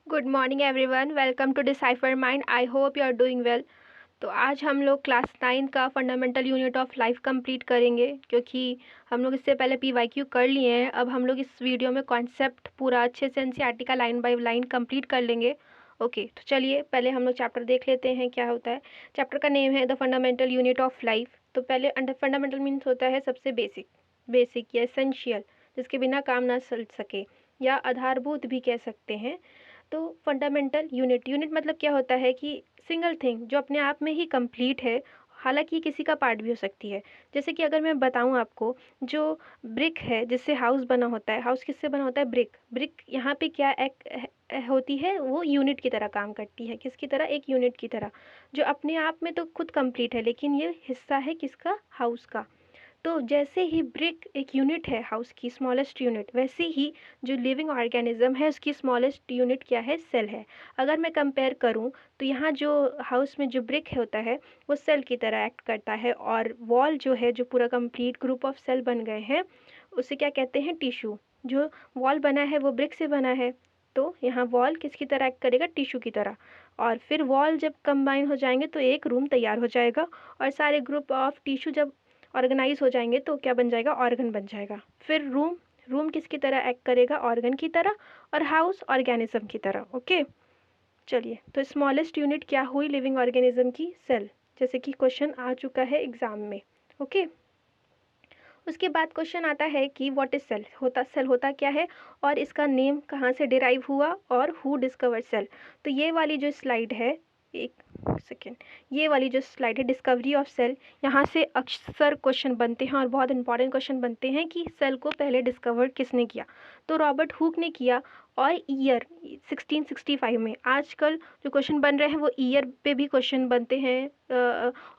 Good morning everyone, welcome to Decipher Mind. I hope you are doing well. तो आज हम लोग class 9 का fundamental unit of life complete करेंगे, क्योंकि हम लोग इससे पहले पीवाईक्यू कर लिए हैं। अब हम लोग इस वीडियो में कॉन्सेप्ट पूरा अच्छे से एनसीईआरटी का लाइन बाय लाइन कंप्लीट कर लेंगे। ओके, तो चलिए पहले हम लोग चैप्टर देख लेते हैं क्या होता है। चैप्टर का नेम है the fundamental unit of life. तो पहले अंडर फंडामेंटल मीन्स होता है सबसे बेसिक या एसेंशियल, जिसके बिना काम ना चल सके, या आधारभूत भी कह सकते हैं। तो फंडामेंटल यूनिट मतलब क्या होता है कि सिंगल थिंग जो अपने आप में ही कंप्लीट है, हालांकि ये किसी का पार्ट भी हो सकती है। जैसे कि अगर मैं बताऊं आपको, जो ब्रिक है जिससे हाउस बना होता है, हाउस किससे बना होता है? ब्रिक। ब्रिक यहाँ पे क्या एक होती है, वो यूनिट की तरह काम करती है। किसकी तरह? एक यूनिट की तरह, जो अपने आप में तो खुद कंप्लीट है, लेकिन ये हिस्सा है किसका? हाउस का। तो जैसे ही ब्रिक एक यूनिट है हाउस की, स्मॉलेस्ट यूनिट, वैसे ही जो लिविंग ऑर्गेनिज्म है उसकी स्मॉलेस्ट यूनिट क्या है? सेल है। अगर मैं कंपेयर करूं तो यहाँ जो हाउस में जो ब्रिक होता है वो सेल की तरह एक्ट करता है, और वॉल जो है, जो पूरा कंप्लीट ग्रुप ऑफ सेल बन गए हैं, उसे क्या कहते हैं? टिश्यू। जो वॉल बना है वो ब्रिक से बना है, तो यहाँ वॉल किसकी तरह एक्ट करेगा? टिश्यू की तरह। और फिर वॉल जब कंबाइन हो जाएंगे तो एक रूम तैयार हो जाएगा, और सारे ग्रुप ऑफ टिश्यू जब ऑर्गेनाइज हो जाएंगे तो क्या बन जाएगा? ऑर्गन बन जाएगा। फिर रूम, रूम किसकी तरह एक्ट करेगा? ऑर्गन की तरह। और हाउस ऑर्गेनिज्म की तरह। ओके, चलिए, तो स्मॉलेस्ट यूनिट क्या हुई लिविंग ऑर्गेनिज्म की? सेल, जैसे कि क्वेश्चन आ चुका है एग्जाम में। ओके, उसके बाद क्वेश्चन आता है कि व्हाट इज सेल? सेल होता क्या है, और इसका नेम कहाँ से डिराइव हुआ, और हु डिस्कवर सेल? तो ये वाली जो स्लाइड है, एक सेकेंड, ये वाली जो स्लाइड है डिस्कवरी ऑफ सेल, यहाँ से अक्सर क्वेश्चन बनते हैं और बहुत इंपॉर्टेंट क्वेश्चन बनते हैं कि सेल को पहले डिस्कवर किसने किया? तो रॉबर्ट हुक ने किया, और ईयर 1665 में। आजकल जो क्वेश्चन बन रहे हैं वो ईयर पे भी क्वेश्चन बनते हैं,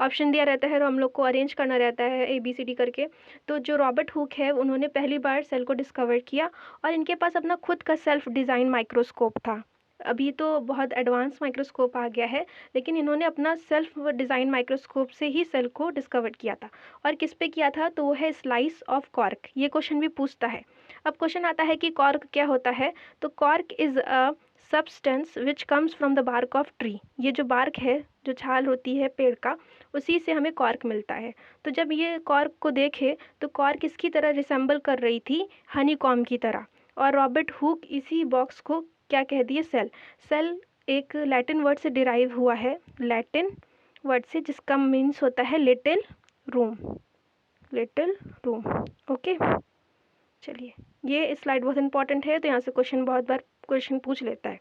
ऑप्शन दिया रहता है और हम लोग को अरेंज करना रहता है ABCD करके। तो जो रॉबर्ट हुक है उन्होंने पहली बार सेल को डिस्कवर किया, और इनके पास अपना खुद का सेल्फ डिज़ाइन माइक्रोस्कोप था। अभी तो बहुत एडवांस माइक्रोस्कोप आ गया है, लेकिन इन्होंने अपना सेल्फ डिज़ाइन माइक्रोस्कोप से ही सेल को डिस्कवर किया था। और किस पे किया था? तो वो है स्लाइस ऑफ कॉर्क। ये क्वेश्चन भी पूछता है। अब क्वेश्चन आता है कि कॉर्क क्या होता है? तो cork is a substance which comes from the bark of tree. ये जो बार्क है, जो छाल होती है पेड़ का, उसी से हमें कॉर्क मिलता है। तो जब ये कॉर्क को देखे तो कॉर्क इसकी तरह रिसेंबल कर रही थी हनी कॉम की तरह, और रॉबर्ट हुक इसी बॉक्स को क्या कह दिए? सेल। सेल एक लैटिन वर्ड से डिराइव हुआ है, लैटिन वर्ड से, जिसका मीन्स होता है little room. Little room. Okay, चलिए, ये स्लाइड बहुत इंपॉर्टेंट है, तो यहाँ से क्वेश्चन बहुत बार क्वेश्चन पूछ लेता है।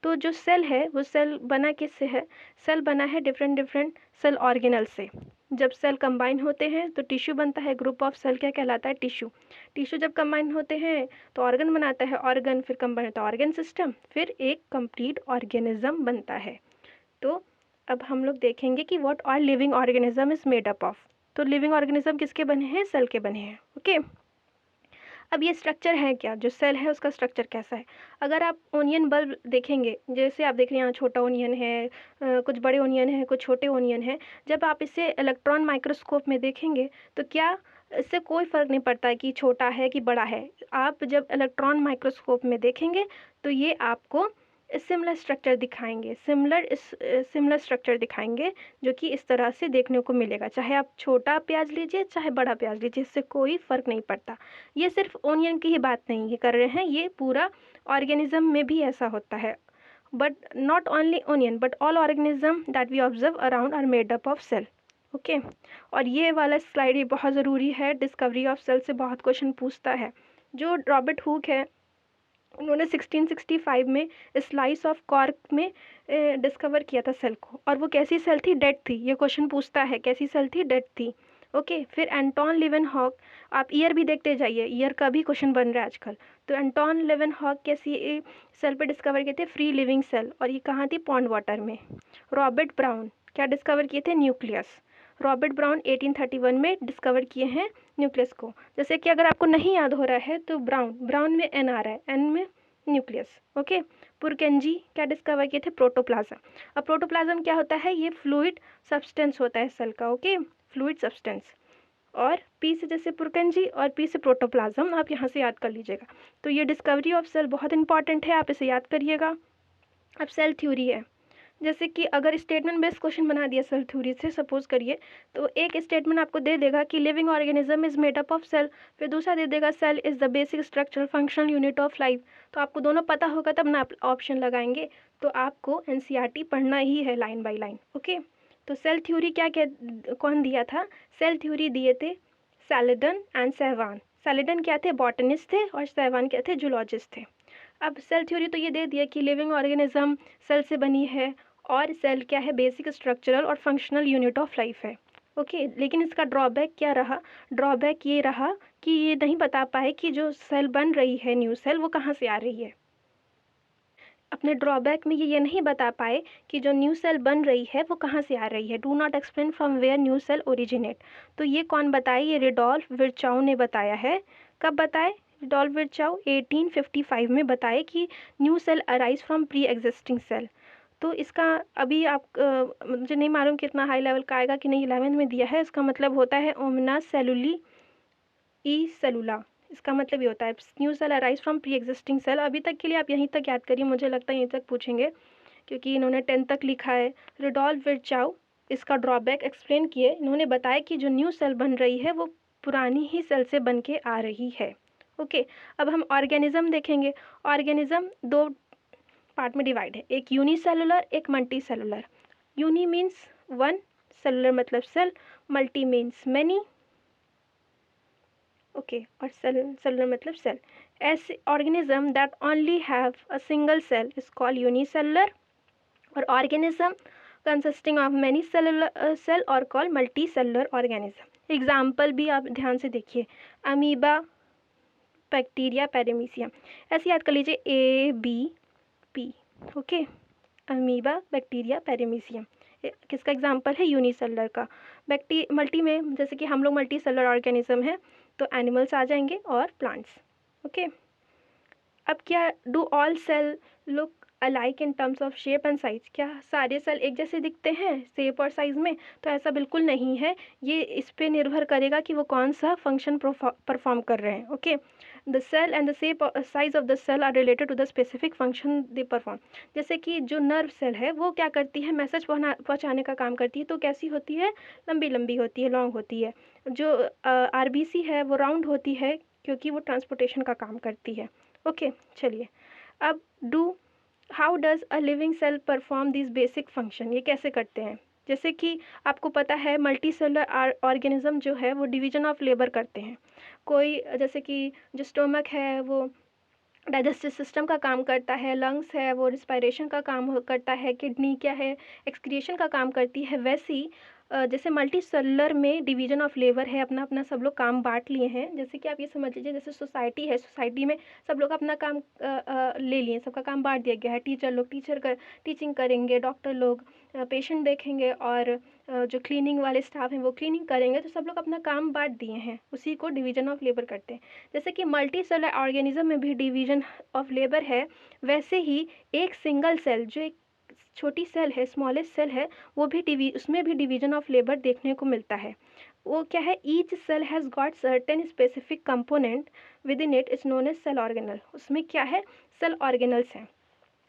तो जो सेल है वो सेल बना किससे है? सेल बना है डिफरेंट सेल ऑर्गेनल से। जब सेल कंबाइन होते हैं तो टिश्यू बनता है। ग्रुप ऑफ सेल क्या कहलाता है? टिश्यू। टिश्यू जब कंबाइन होते हैं तो ऑर्गन बनाता है, ऑर्गन फिर कंबाइन होता है ऑर्गन सिस्टम, फिर एक कंप्लीट ऑर्गेनिज्म बनता है। तो अब हम लोग देखेंगे कि what are living organism is made up of. तो लिविंग ऑर्गेनिज्म किसके बने हैं? सेल के बने हैं। ओके, अब ये स्ट्रक्चर है क्या? जो सेल है उसका स्ट्रक्चर कैसा है? अगर आप ओनियन बल्ब देखेंगे, जैसे आप देख रहे हैं यहाँ छोटा ओनियन है, कुछ बड़े ओनियन है, कुछ छोटे ओनियन है। जब आप इसे इलेक्ट्रॉन माइक्रोस्कोप में देखेंगे तो क्या इससे कोई फ़र्क नहीं पड़ता है कि छोटा है कि बड़ा है। आप जब इलेक्ट्रॉन माइक्रोस्कोप में देखेंगे तो ये आपको सिमिलर स्ट्रक्चर दिखाएंगे, सिमिलर स्ट्रक्चर दिखाएंगे, जो कि इस तरह से देखने को मिलेगा। चाहे आप छोटा प्याज लीजिए चाहे बड़ा प्याज लीजिए, इससे कोई फ़र्क नहीं पड़ता। ये सिर्फ ओनियन की ही बात नहीं ये कर रहे हैं, ये पूरा ऑर्गेनिज्म में भी ऐसा होता है। But not only onion but all organism that we observe around are made up of cell. Okay, और ये वाला स्लाइड भी बहुत ज़रूरी है, डिस्कवरी ऑफ सेल से बहुत क्वेश्चन पूछता है। जो रॉबर्ट हुक है उन्होंने 1665 में स्लाइस ऑफ कॉर्क में डिस्कवर किया था सेल को, और वो कैसी सेल थी? डेड थी। ये क्वेश्चन पूछता है कैसी सेल थी? डेड थी। ओके, फिर एंटोन लिवेनहॉक, आप ईयर भी देखते जाइए, ईयर का भी क्वेश्चन बन रहा है आजकल। तो एंटोन लिवेनहॉक कैसी सेल पे डिस्कवर किए थे? फ्री लिविंग सेल, और ये कहाँ थी? पॉन्ड वाटर में। रॉबर्ट ब्राउन क्या डिस्कवर किए थे? न्यूक्लियस। रॉबर्ट ब्राउन 1831 में डिस्कवर किए हैं न्यूक्लियस को। जैसे कि अगर आपको नहीं याद हो रहा है तो ब्राउन में एन आ रहा है, एन में न्यूक्लियस। ओके, पुरकेंजी क्या डिस्कवर किए थे? प्रोटोप्लाज्म। अब प्रोटोप्लाज्म क्या होता है? ये फ्लूइड सब्सटेंस होता है सेल का। Okay, fluid substance. और पी से जैसे पुरकेंजी और पी से प्रोटोप्लाज्म, आप यहाँ से याद कर लीजिएगा। तो ये डिस्कवरी ऑफ सेल बहुत इंपॉर्टेंट है, आप इसे याद करिएगा। अब सेल थ्योरी है, जैसे कि अगर स्टेटमेंट बेस्ड क्वेश्चन बना दिया सेल थ्योरी से, सपोज करिए, तो एक स्टेटमेंट आपको दे देगा कि living organism is made up of cell, फिर दूसरा दे देगा cell is the basic structural functional unit of life. तो आपको दोनों पता होगा तब ना ऑप्शन लगाएंगे। तो आपको एनसीईआरटी पढ़ना ही है लाइन बाय लाइन। ओके, तो सेल थ्योरी कौन दिया था? सेल थ्योरी दिए थे सैलेडन एंड सेवान। सैलेडन क्या थे? बॉटनिस्ट थे, और सेवान क्या थे? जूलॉजिस्ट थे। अब सेल थ्योरी तो ये दे दिया कि लिविंग ऑर्गेनिज्म सेल से बनी है, और सेल क्या है? बेसिक स्ट्रक्चरल और फंक्शनल यूनिट ऑफ लाइफ है। ओके, लेकिन इसका ड्रॉबैक क्या रहा? ड्रॉबैक ये रहा कि ये नहीं बता पाए कि जो सेल बन रही है, न्यू सेल, वो कहाँ से आ रही है। अपने ड्रॉबैक में ये नहीं बता पाए कि जो न्यू सेल बन रही है वो कहाँ से आ रही है। Do not explain from where new cell originate. तो ये कौन बताए? ये रिडोल्फ विर्चाउ ने बताया है। कब बताए? रिडोल्फ विर्चाउ 1855 में बताए कि new cell arise from pre existing cell. तो इसका अभी आप मुझे नहीं मालूम कितना हाई लेवल का आएगा कि नहीं, 11th में दिया है। इसका मतलब होता है ओमना सेलुली ई सेलुला। इसका मतलब ये होता है new cell arise from pre existing cell. अभी तक के लिए आप यहीं तक याद करिए, मुझे लगता है यहीं तक पूछेंगे क्योंकि इन्होंने 10 तक लिखा है। रिडोल्फ विर्चाउ इसका ड्रॉबैक एक्सप्लेन किए। इन्होंने बताया कि जो न्यू सेल बन रही है वो पुरानी ही सेल से बन के आ रही है। ओके, अब हम ऑर्गेनिज्म देखेंगे। ऑर्गेनिज्म दो पार्ट में डिवाइड है, एक यूनिसेलुलर, एक multicellular. Uni means one, cellular मतलब cell, multi means many. Okay, और सेलुलर मतलब सेल। ऐसे organism that only have a single cell is called unicellular, और organism consisting of many cellular cell और called multicellular organism. Example भी आप ध्यान से देखिए, अमीबा, बैक्टीरिया, पैरामीशियम। ऐसे याद कर लीजिए, ABP। Okay, amoeba, bacteria, paramecium किसका एग्जाम्पल है? यूनिसेलुलर का। मल्टी में जैसे कि हम लोग मल्टी सेलुलर ऑर्गेनिज्म है, तो एनिमल्स आ जाएंगे और प्लांट्स। ओके, अब क्या, do all cell look alike in terms of shape and size? क्या सारे सेल एक जैसे दिखते हैं शेप और साइज में? तो ऐसा बिल्कुल नहीं है। ये इस पे निर्भर करेगा कि वो कौन सा फंक्शन परफॉर्म कर रहे हैं। Okay, the cell and the shape size of the cell are related to the specific function they perform. जैसे कि जो नर्व सेल है वो क्या करती है? मैसेज पहुँचाने का काम करती है। तो कैसी होती है? लंबी लंबी होती है, लॉन्ग होती है। जो RBC है वो राउंड होती है क्योंकि वो ट्रांसपोर्टेशन का काम करती है। ओके, चलिए, अब how does a living cell perform this basic function? ये कैसे करते हैं? जैसे कि आपको पता है मल्टी सेलुलर ऑर्गेनिज्म जो है वो डिवीजन ऑफ लेबर करते हैं। कोई जैसे कि जो स्टोमक है वो डाइजेस्टिव सिस्टम का काम करता है, लंग्स है वो रिस्पायरेशन का काम करता है, किडनी क्या है? एक्सक्रिएशन का काम करती है। वैसे ही जैसे मल्टी सेलुलर में डिवीजन ऑफ लेबर है, अपना अपना सब लोग काम बांट लिए हैं। जैसे कि आप ये समझ लीजिए, जैसे सोसाइटी है, सोसाइटी में सब लोग अपना काम ले लिए, सबका काम बांट दिया गया है। टीचर लोग टीचिंग करेंगे, डॉक्टर लोग पेशेंट देखेंगे, और जो क्लीनिंग वाले स्टाफ हैं वो क्लीनिंग करेंगे। तो सब लोग अपना काम बांट दिए हैं, उसी को डिवीजन ऑफ लेबर करते हैं। जैसे कि मल्टी सेलुलर ऑर्गेनिज्म में भी डिवीजन ऑफ लेबर है, वैसे ही एक सिंगल सेल जो एक छोटी सेल है, स्मॉलेस्ट सेल है, वो भी उसमें भी डिवीजन ऑफ लेबर देखने को मिलता है। वो क्या है? Each cell has got certain specific component within it is known as cell organelle. उसमें क्या है? सेल ऑर्गेनल्स हैं।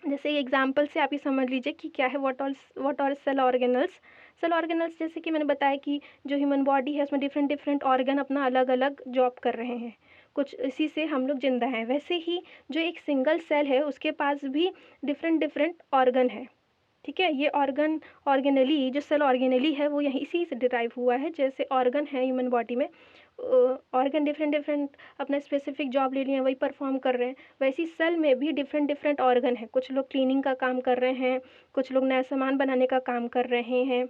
जैसे एग्जाम्पल से आप ये समझ लीजिए कि क्या है, what are cell organelles. Cell organelles जैसे कि मैंने बताया कि जो ह्यूमन बॉडी है उसमें डिफरेंट डिफरेंट ऑर्गन अपना अलग अलग जॉब कर रहे हैं, कुछ इसी से हम लोग जिंदा हैं। वैसे ही जो एक सिंगल सेल है उसके पास भी डिफरेंट डिफरेंट ऑर्गन है। ठीक है, ये ऑर्गेनली, जो सेल ऑर्गेनली है वो यहीं इसी से डिराइव हुआ है। जैसे ऑर्गन है ह्यूमन बॉडी में, ऑर्गन डिफरेंट डिफरेंट अपना स्पेसिफिक जॉब ले लिए हैं, वही परफॉर्म कर रहे हैं। वैसे सेल में भी डिफरेंट डिफरेंट ऑर्गन है, कुछ लोग क्लीनिंग का काम कर रहे हैं, कुछ लोग नया सामान बनाने का काम कर रहे हैं।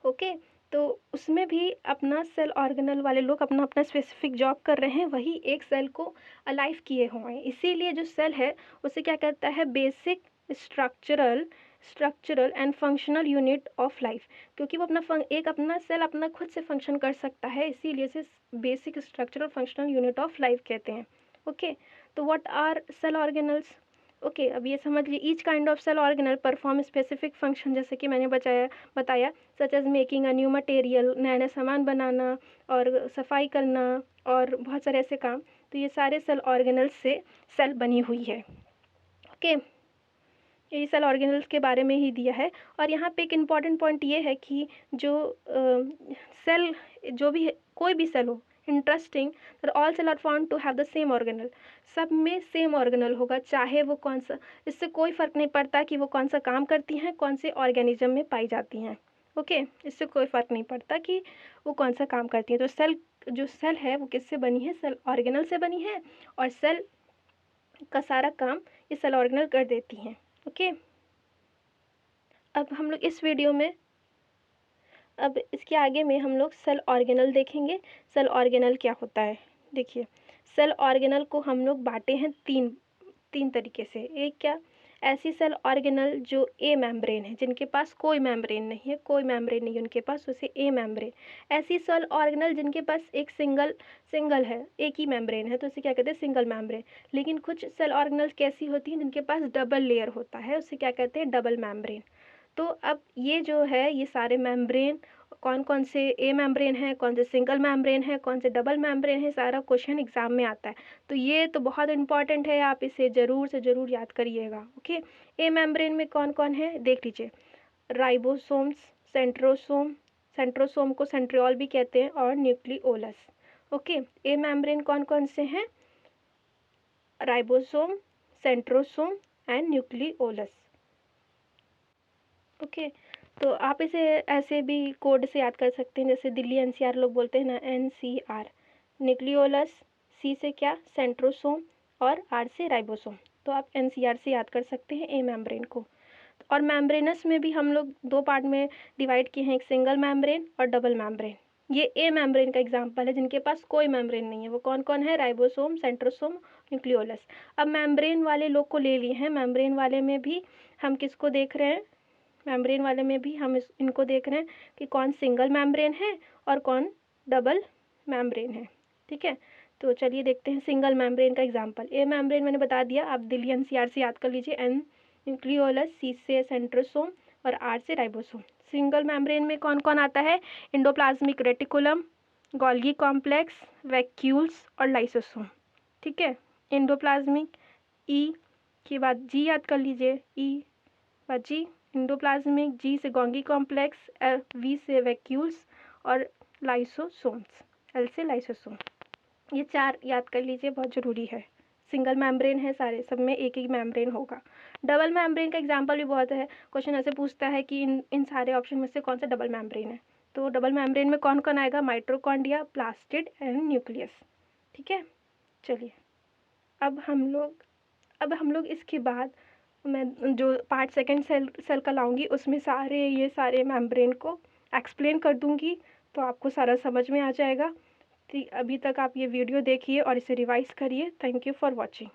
ओके, तो उसमें भी अपना सेल ऑर्गेनल वाले लोग अपना अपना स्पेसिफिक जॉब कर रहे हैं, वही एक सेल को अलाइव किए हुए हैं। इसीलिए जो सेल है उसे क्या कहता है? Basic structural and functional unit of life. क्योंकि वो एक अपना सेल अपना खुद से फंक्शन कर सकता है, इसीलिए इसे basic structural functional unit of life कहते हैं। ओके, तो what are cell organelles? Okay, अब ये समझ लीजिए, each kind of cell organelle perform specific function, जैसे कि मैंने बताया such as making a new material, नया नया सामान बनाना और सफाई करना और बहुत सारे ऐसे काम। तो ये सारे सेल ऑर्गेनल्स से सेल बनी हुई है। ओके, ये सेल ऑर्गेनल्स के बारे में ही दिया है। और यहाँ पे एक इम्पॉर्टेंट पॉइंट ये है कि जो सेल जो भी कोई भी सेल हो, interesting that all cell are found to have the same organelle, सब में सेम ऑर्गेनल होगा, चाहे वो कौन सा, इससे कोई फ़र्क नहीं पड़ता कि वो कौन सा काम करती हैं, कौन से ऑर्गेनिज्म में पाई जाती हैं। ओके, इससे कोई फ़र्क नहीं पड़ता कि वो कौन सा काम करती हैं। तो सेल जो सेल है वो किससे बनी है? सेल ऑर्गेनल से बनी है, और सेल का सारा काम ये सेल ऑर्गेनल कर देती हैं। ओके, अब हम लोग इस वीडियो में, अब इसके आगे में हम लोग सेल ऑर्गेनल देखेंगे। सेल ऑर्गेनल क्या होता है? देखिए, सेल ऑर्गेनल को हम लोग बांटे हैं तीन तरीके से। एक क्या, ऐसी सेल ऑर्गेनल जो ए मेम्ब्रेन है, जिनके पास कोई मेम्ब्रेन नहीं है, कोई मेम्ब्रेन नहीं है उनके पास, उसे ए मेम्ब्रेन। ऐसी सेल ऑर्गेनल जिनके पास एक सिंगल है, एक ही मेम्ब्रेन है, तो उसे क्या कहते हैं? Single membrane. लेकिन कुछ सेल ऑर्गेनल कैसी होती हैं जिनके पास डबल लेयर होता है, उसे क्या कहते हैं? Double membrane. तो अब ये जो है, ये सारे मेम्ब्रेन कौन कौन से ए मेम्ब्रेन है, कौन से सिंगल मेम्ब्रेन है, कौन से डबल मेम्ब्रेन है, सारा क्वेश्चन एग्जाम में आता है। तो ये तो बहुत इंपॉर्टेंट है, आप इसे ज़रूर से ज़रूर याद करिएगा। ओके, ए मेम्ब्रेन में कौन कौन है देख लीजिए। राइबोसोम्स, सेंट्रोसोम को सेंट्रियोल भी कहते हैं, और न्यूक्लियोलस। ओके, ए मेम्ब्रेन कौन कौन से हैं? Ribosome, centrosome and nucleolus. Okay, तो आप इसे ऐसे भी कोड से याद कर सकते हैं, जैसे दिल्ली एनसीआर लोग बोलते हैं ना, एनसीआर। न्यूक्लियोलस, सी से क्या? सेंट्रोसोम, और आर से राइबोसोम। तो आप एनसीआर से याद कर सकते हैं ए मेम्ब्रेन को। और मेम्ब्रेनस में भी हम लोग दो पार्ट में डिवाइड किए हैं, एक सिंगल मेम्ब्रेन और डबल मेम्ब्रेन। ये ए मेम्ब्रेन का एग्जाम्पल है, जिनके पास कोई मेम्ब्रेन नहीं है। वो कौन कौन है? Ribosome, centrosome, nucleolus. अब मेम्ब्रेन वाले लोग को ले लिए हैं, मेम्ब्रेन वाले में भी हम किसको देख रहे हैं? मेम्ब्रेन वाले में भी हम इनको देख रहे हैं कि कौन सिंगल मेम्ब्रेन है और कौन डबल मेम्ब्रेन है। ठीक है, तो चलिए देखते हैं सिंगल मेम्ब्रेन का एग्जांपल। ए मेम्ब्रेन मैंने बता दिया, आप दिल्ली एनसीआर से याद कर लीजिए। एन न्यूक्लियोलस, सी से सेंट्रोसोम, और आर से राइबोसोम। सिंगल मेम्ब्रेन में कौन कौन आता है? Endoplasmic reticulum, Golgi complex, vacuoles और लाइसोसोम। ठीक है, एंडोप्लाज्मिक, ई के बाद जी याद कर लीजिए, ई बाद जी एंडोप्लाज्मिक, जी से गोल्गी कॉम्प्लेक्स, वी से वैक्यूल्स, और लाइसोसोम्स, एल से लाइसोसोम। ये चार याद कर लीजिए, बहुत ज़रूरी है। सिंगल मेम्ब्रेन है सारे, सब में एक ही मेम्ब्रेन होगा। डबल मेम्ब्रेन का एग्जांपल भी बहुत है, क्वेश्चन ऐसे पूछता है कि इन सारे ऑप्शन में से कौन सा डबल मेम्ब्रेन है। तो डबल मेम्ब्रेन में कौन कौन आएगा? Mitochondria, plastid and nucleus. ठीक है, चलिए अब हम लोग इसके बाद मैं जो पार्ट सेकंड सेल का लाऊंगी, उसमें ये सारे मेम्ब्रेन को एक्सप्लेन कर दूंगी, तो आपको सारा समझ में आ जाएगा। अभी तक आप ये वीडियो देखिए और इसे रिवाइज करिए। Thank you for watching.